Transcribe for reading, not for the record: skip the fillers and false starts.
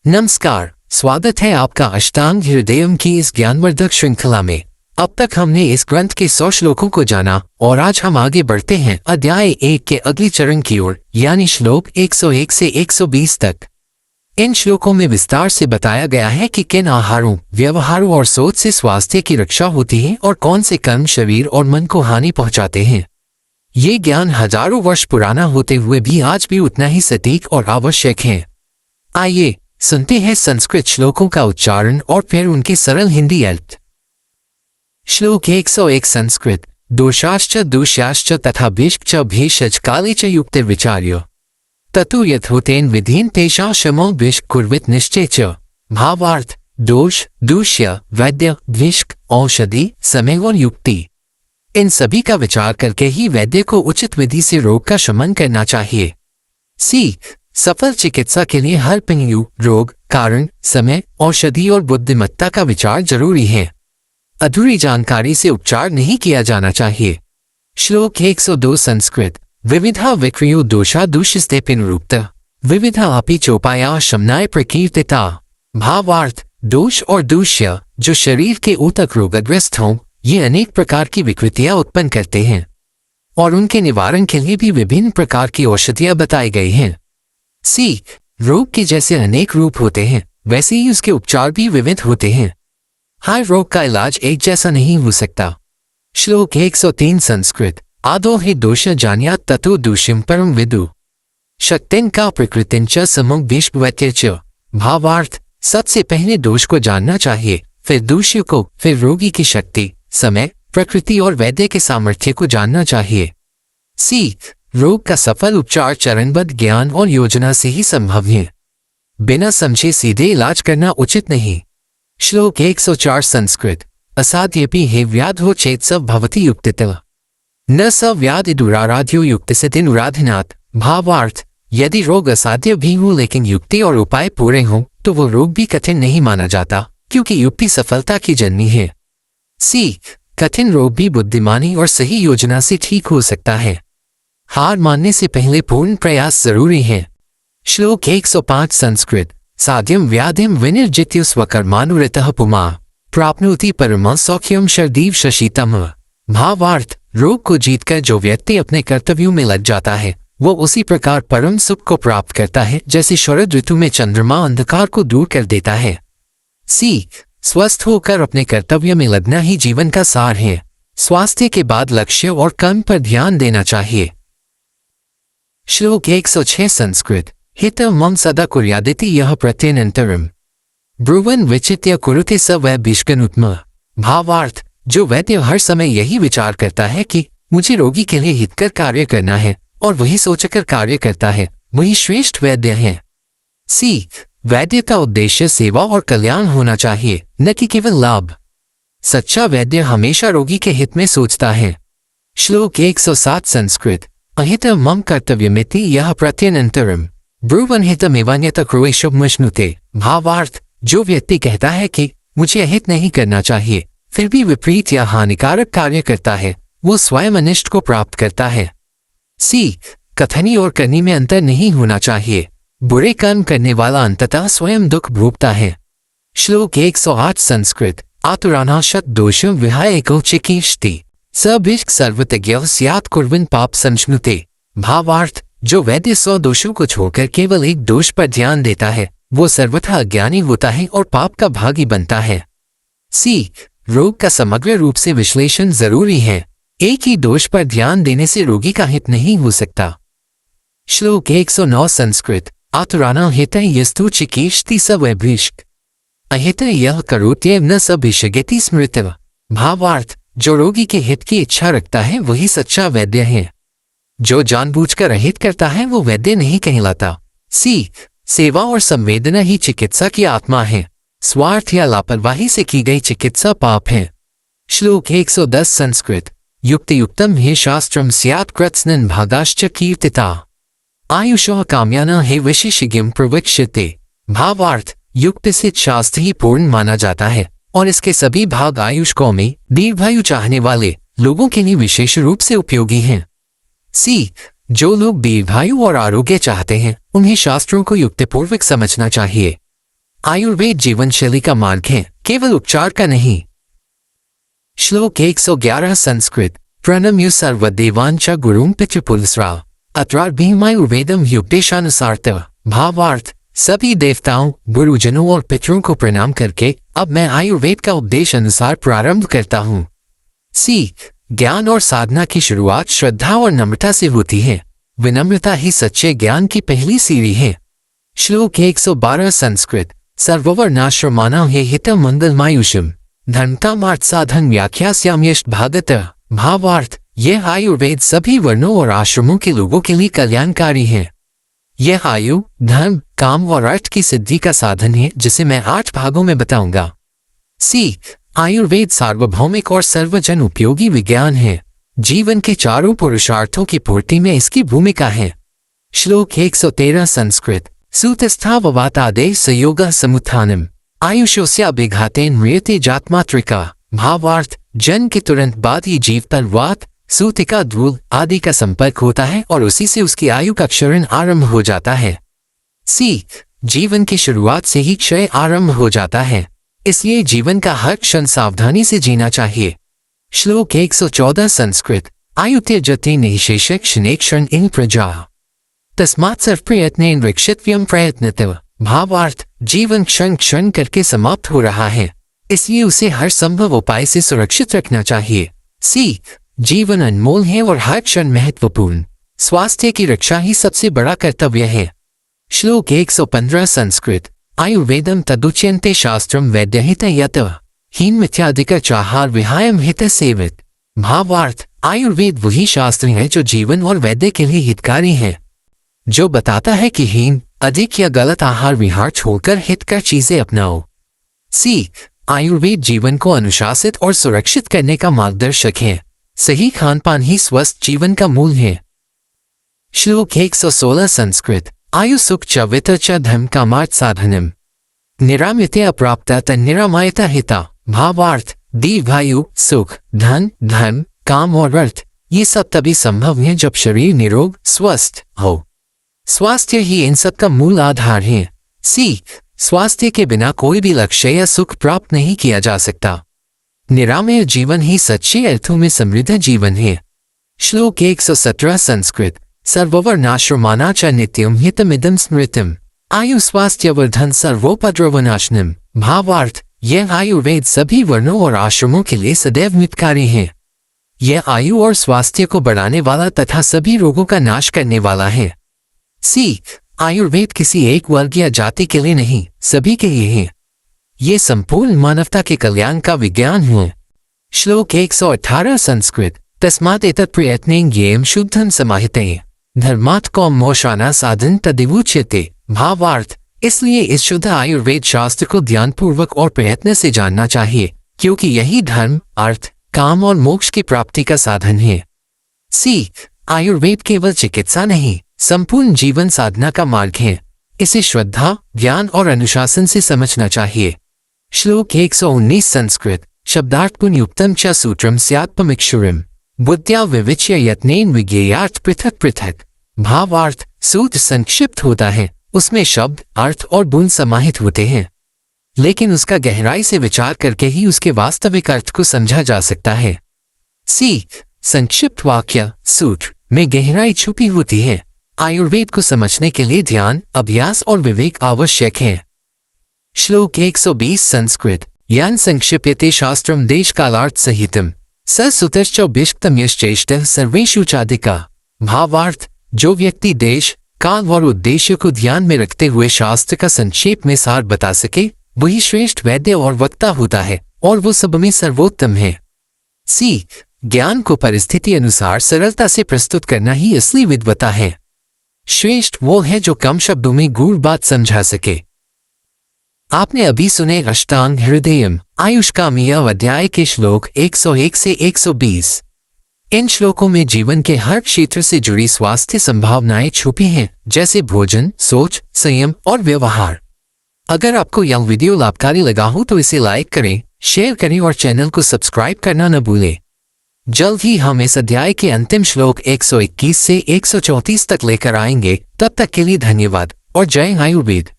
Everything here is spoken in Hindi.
नमस्कार, स्वागत है आपका अष्टांग हृदयम की इस ज्ञानवर्धक श्रृंखला में। अब तक हमने इस ग्रंथ के 100 श्लोकों को जाना और आज हम आगे बढ़ते हैं अध्याय 1 के अगले चरण की ओर, यानी श्लोक 101 से 120 तक। इन श्लोकों में विस्तार से बताया गया है कि किन आहारों, व्यवहारों और सोच से स्वास्थ्य की रक्षा होती है और कौन से कर्म शरीर और मन को हानि पहुंचाते हैं। ये ज्ञान हजारों वर्ष पुराना होते हुए भी आज भी उतना ही सटीक और आवश्यक है। आइए सुनते हैं संस्कृत श्लोकों का उच्चारण और फिर उनके सरल हिंदी अर्थ। श्लोक 101 संस्कृत। दोषाश्च दूष्याश्च तथा भिष्क्च भेषज काले च युक्ते विचार्य ततु यथोतेन विधीन तेषां शमो भिष्क कुर्वित निश्चय च। भावार्थ: दोष, दूष्य, वैद्य, भिष्क, औषधि, समय और युक्ति, इन सभी का विचार करके ही वैद्य को उचित विधि से रोग का शमन करना चाहिए। सीख: सफल चिकित्सा के लिए हर पहलू, रोग, कारण, समय, औषधि और बुद्धिमत्ता का विचार जरूरी है। अधूरी जानकारी से उपचार नहीं किया जाना चाहिए। श्लोक 102 संस्कृत। विविधा विक्रियो दोषा दूष्यस्ते पिनरूक्त विविधा अपि चोपाया शमनाय प्रकीर्तिता। भावार्थ: दोष और दूष्य जो शरीर के ऊतक रोगग्रस्त हों, ये अनेक प्रकार की विकृतियां उत्पन्न करते हैं और उनके निवारण के लिए भी विभिन्न प्रकार की औषधियां बताई गई हैं। सीख: रोग के जैसे अनेक रूप होते हैं, वैसे ही उसके उपचार भी विविध होते हैं। हर रोग का इलाज एक जैसा नहीं हो सकता। श्लोक 103 संस्कृत। आदो हि दोष जान्यात् ततो दूष्यं परम विदु शक्तिं का प्रकृतिं च समं भीष्मवत्य च। भावार्थ: सबसे पहले दोष को जानना चाहिए, फिर दूष्य को, फिर रोगी की शक्ति, समय, प्रकृति और वैद्य के सामर्थ्य को जानना चाहिए। सीख: रोग का सफल उपचार चरणबद्ध ज्ञान और योजना से ही संभव है। बिना समझे सीधे इलाज करना उचित नहीं। श्लोक 104 संस्कृत। असाध्यपि हे व्याधो चेत स भवति युक्तितः न स व्याधि दुराराध्यो युक्तिसिद्धिनुराधनात्। भावार्थ: यदि रोग असाध्य भी हो लेकिन युक्ति और उपाय पूरे हों तो वो रोग भी कठिन नहीं माना जाता, क्योंकि युक्ति सफलता की जननी है। सीख: कठिन रोग भी बुद्धिमानी और सही योजना से ठीक हो सकता है। हार मानने से पहले पूर्ण प्रयास जरूरी है। श्लोक 105 संस्कृत। साध्यम व्याधिम विनिर्जित्य स्वकर्मानुरतः पुमा प्राप्नोति परमं सौख्यम शरदीव शशीतम। भावार्थ: रोग को जीतकर जो व्यक्ति अपने कर्तव्यों में लग जाता है, वो उसी प्रकार परम सुख को प्राप्त करता है जैसे शरद ऋतु में चंद्रमा अंधकार को दूर कर देता है। सीख: स्वस्थ होकर अपने कर्तव्य में लगना ही जीवन का सार है। स्वास्थ्य के बाद लक्ष्य और कर्म पर ध्यान देना चाहिए। श्लोक 106 संस्कृत। हित मम सदा कुर्यादिति यह प्रत्यनंतरम ब्रुवन् विचित्य कुरुते स वै भीष्कनुत्म। भावार्थ: जो वैद्य हर समय यही विचार करता है कि मुझे रोगी के लिए हितकर कार्य करना है और वही सोचकर कार्य करता है, वही श्रेष्ठ वैद्य है। सीख: वैद्य का उद्देश्य सेवा और कल्याण होना चाहिए, न कि केवल लाभ। सच्चा वैद्य हमेशा रोगी के हित में सोचता है। श्लोक 107 संस्कृत। अहित मम कर्तव्यमिति यह प्रत्यनंतरम ब्रुवन् हितमेवान्यथा क्रोएशुभमश्नुते। भावार्थ: जो व्यक्ति कहता है कि मुझे अहित नहीं करना चाहिए, फिर भी विपरीत या हानिकारक कार्य करता है, वो स्वयं अनिष्ट को प्राप्त करता है। सीख: कथनी और करनी में अंतर नहीं होना चाहिए। बुरे कर्म करने वाला अंततः स्वयं दुख भोगता है। श्लोक 108 संस्कृत। आतुरानाशत दोषं विहाय एको चिकीर्षति स भिष्क सर्वतज्ञः स्यात् कुर्वन् पाप संश्नुते। भावार्थ: जो वैद्य 100 दोषों को छोड़कर केवल एक दोष पर ध्यान देता है, वो सर्वथा अज्ञानी होता है और पाप का भागी बनता है। सीख: रोग का समग्र रूप से विश्लेषण जरूरी है। एक ही दोष पर ध्यान देने से रोगी का हित नहीं हो सकता। श्लोक 109 संस्कृत। आतुराना हित यस्तु चिकीर्षति स वै भीष्क अहित यह करोत्येव न स भिषगति स्मृतः। भावार्थ: जो रोगी के हित की इच्छा रखता है वही सच्चा वैद्य है। जो जानबूझकर अहित करता है वो वैद्य नहीं कहलाता। सीख: सेवा और संवेदना ही चिकित्सा की आत्मा है। स्वार्थ या लापरवाही से की गई चिकित्सा पाप है। श्लोक 110 संस्कृत। युक्तियुक्तम हि शास्त्रम स्यात् कृत्स्नन् भागाश्च कीर्तिता आयुषो काम्याना हे विशेषज्ञं प्रवक्ष्यते। भावार्थ: युक्त से शास्त्र ही पूर्ण माना जाता है और इसके सभी भाग आयुष्कों में दीर्घायु चाहने वाले लोगों के लिए विशेष रूप से उपयोगी हैं। सीख: जो लोग दीर्घायु और आरोग्य चाहते हैं उन्हें शास्त्रों को युक्तिपूर्वक समझना चाहिए। आयुर्वेद जीवन शैली का मार्ग है, केवल उपचार का नहीं। श्लोक 111 संस्कृत। प्रणम्य सर्वदेवान् च गुरुं पितृपुलस्रा अत्रार भीमायुर्वेदम युक्तेशानुसार्थ। भावार्थ, सभी देवताओं, गुरुजनों और पितरों को प्रणाम करके अब मैं आयुर्वेद का उपदेश अनुसार प्रारंभ करता हूँ। सीख। ज्ञान और साधना की शुरुआत श्रद्धा और नम्रता से होती है। विनम्रता ही सच्चे ज्ञान की पहली सीढ़ी है। श्लोक 112 संस्कृत। सर्ववर्णाश्रमाणां हे हितं मंगलमायुषम् धर्मतामार्थ साधन व्याख्यास्याम्यष्ट भागत। भावार्थ, यह आयुर्वेद सभी वर्णों और आश्रमों के लोगों के लिए कल्याणकारी है। यह आयु, धर्म, काम और अर्थ की सिद्धि का साधन है, जिसे मैं 8 भागों में बताऊंगा। सीख। आयुर्वेद सार्वभौमिक और सर्वजन उपयोगी विज्ञान है। जीवन के चारों पुरुषार्थों की पूर्ति में इसकी भूमिका है। श्लोक 113 संस्कृत। सूतस्थाववातादे संयोग समुत्थानम् आयुष्योऽस्याभिघातेन म्रियते जातमात्रिका। भावार्थ, जन्म के तुरंत बाद ही जीव पर वात, सूतिका, धूल आदि का संपर्क होता है और उसी से उसकी आयु का क्षरण आरंभ हो जाता है। सीख। जीवन की शुरुआत से ही क्षय आरंभ हो जाता है, इसलिए जीवन का हर क्षण सावधानी से जीना चाहिए। श्लोक 114 संस्कृत। आयु त्यजते नैशेष क्षणे क्षण इन प्रजा तस्मात् सर्वप्रयत्नेन रक्षितव्यं प्रयत्नतः। भावार्थ, जीवन क्षण क्षण करके समाप्त हो रहा है, इसलिए उसे हर संभव उपाय से सुरक्षित रखना चाहिए। सीख। जीवन अनमोल है और हर क्षण महत्वपूर्ण। स्वास्थ्य की रक्षा ही सबसे बड़ा कर्तव्य है। श्लोक 115 संस्कृत। आयुर्वेदम तदुच्यन्ते शास्त्रम वैद्यहित यतः हीनमित्यादिकचाहार विहायम हित सेवित। भावार्थ, आयुर्वेद वही शास्त्र है जो जीवन और वैद्य के लिए हितकारी है, जो बताता है कि हीन, अधिक या गलत आहार विहार छोड़कर हितकर चीजें अपनाओ। सीख। आयुर्वेद जीवन को अनुशासित और सुरक्षित करने का मार्गदर्शक है। सही खानपान ही स्वस्थ जीवन का मूल है। श्लोक 116 संस्कृत। आयु सुख च वित्त च धर्म कामार्थ साधनम् निरामयते अप्राप्ता तन्निरामयता हिता। भावार्थ, दीर्घायु, सुख, धन, धर्म, काम और अर्थ, ये सब तभी संभव है जब शरीर निरोग स्वस्थ हो। स्वास्थ्य ही इन सब का मूल आधार है। सीख। स्वास्थ्य के बिना कोई भी लक्ष्य या सुख प्राप्त नहीं किया जा सकता। निरामय जीवन ही सच्चे अर्थों में समृद्ध जीवन है। श्लोक 117 संस्कृत। सर्ववर्णाश्रमाणां च नित्यं हितमिदं स्मृतम् आयु स्वास्थ्यवर्धन सर्वोपद्रवनाशनम्। भावार्थ, यह आयुर्वेद सभी वर्णों और आश्रमों के लिए सदैव हितकारी है। यह आयु और स्वास्थ्य को बढ़ाने वाला तथा सभी रोगों का नाश करने वाला है। सीख। आयुर्वेद किसी एक वर्ग या जाति के लिए नहीं, सभी के लिए है। ये संपूर्ण मानवता के कल्याण का विज्ञान है। श्लोक 118 संस्कृत। तस्मात् एतत् प्रयत्नेन ज्ञेयं शुद्धं समाहिते धर्मात् कौम मोक्षाना साधन तदिवुच्यते। भावार्थ, इसलिए इस शुद्ध आयुर्वेद शास्त्र को ध्यानपूर्वक और प्रयत्न से जानना चाहिए, क्योंकि यही धर्म, अर्थ, काम और मोक्ष की प्राप्ति का साधन है। सीख। आयुर्वेद केवल चिकित्सा नहीं, संपूर्ण जीवन साधना का मार्ग है। इसे श्रद्धा, ज्ञान और अनुशासन से समझना चाहिए। श्लोक 119 संस्कृत। शब्दार्थ पुनयुक्तम च सूत्रम स्यात्पमिक्षुरम बुद्ध्या विविच्य यत्नेन विज्ञेयार्थ पृथक पृथक। भावार्थ, सूत्र संक्षिप्त होता है, उसमें शब्द, अर्थ और गुण समाहित होते हैं, लेकिन उसका गहराई से विचार करके ही उसके वास्तविक अर्थ को समझा जा सकता है। सीख। संक्षिप्त वाक्य, सूत्र में गहराई छुपी होती है। आयुर्वेद को समझने के लिए ध्यान, अभ्यास और विवेक आवश्यक है। श्लोक 120 संस्कृत। यान संक्षिप्यते शास्त्रम देश कालार्थ सहितम स सुतश्च बिष्टतम्यश्चेष्टः सर्वेषु चाधिका। भावार्थ, जो व्यक्ति देश, काल और उद्देश्य को ध्यान में रखते हुए शास्त्र का संक्षेप में सार बता सके, वही श्रेष्ठ वैद्य और वक्ता होता है, और वो सब में सर्वोत्तम है। सीख। ज्ञान को परिस्थिति अनुसार सरलता से प्रस्तुत करना ही असली विद्वता है। श्रेष्ठ वो है जो कम शब्दों में गूढ़ बात समझा सके। आपने अभी सुने अष्टांग हृदयम आयुष्कामीय अध्याय के श्लोक 101 से 120। इन श्लोकों में जीवन के हर क्षेत्र से जुड़ी स्वास्थ्य संभावनाएं छुपी हैं, जैसे भोजन, सोच, संयम और व्यवहार। अगर आपको यह वीडियो लाभकारी लगा हो तो इसे लाइक करें, शेयर करें और चैनल को सब्सक्राइब करना न भूलें। जल्द ही हम इस अध्याय के अंतिम श्लोक 121 से 134 तक लेकर आएंगे। तब तक के लिए धन्यवाद और जय आयुर्वेद।